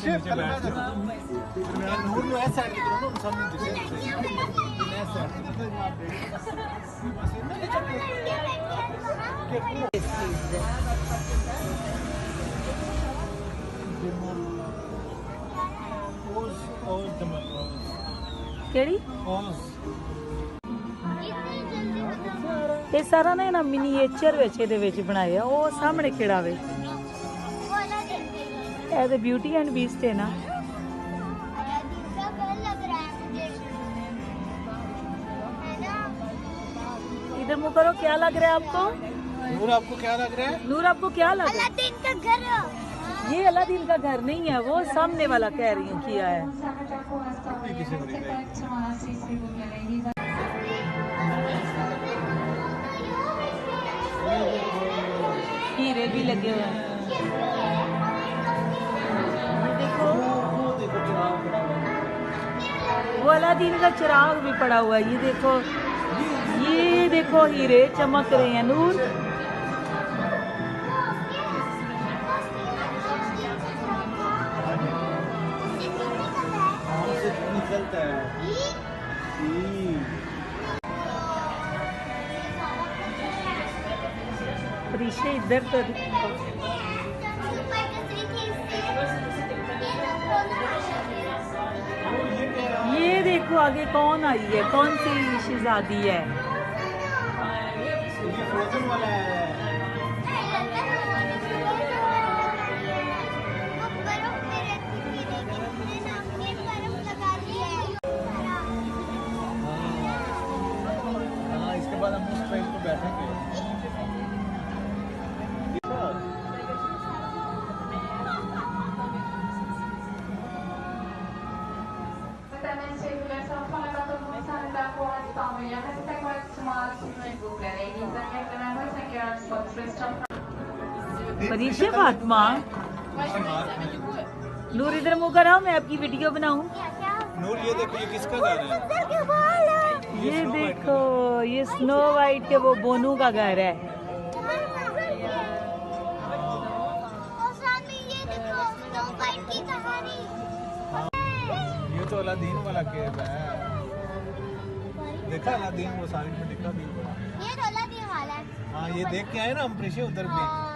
पीछे बैठ नूर नो ऐसा साइड करो ना सामने दिखे ऐसा केड़ी ये सारा ना मिनीएचर विच इहदे विच बनाया ओ सामने केड़ा वे ए द ब्यूटी एंड बीस्ट है ना इधर मुंह करो क्या लग रहा है आपको नूर आपको क्या लग रहा है नूर आपको क्या लग रहा है अलादीन का घर ये अलादीन का घर नहीं है वो सामने वाला कह रही हूँ किया है हीरे भी लगे हुए हैं देखो वो अलादीन का चिराग भी पड़ा हुआ है ये देखो हीरे चमक रहे हैं नूर निकलता है परीक्षे इधर तो ये देखो आगे कौन आई है कौन सी शहजादी है फ्रोजन वाला है इसके बाद हम उस ट्रेन पे बैठेंगे परीक्षे फातिमा नूर इधर मुँह कराओ मैं आपकी वीडियो बनाऊं नूर ये देखो ये किसका घर है ये देखो ये स्नो वाइट के वो बोनू का घर है ये तो अलादीन वाला केव है देखा अलादीन वो साइड में दिखा भी ये तो अलादीन वाला है हाँ ये देख के आए ना हम प्रीशे उधर भी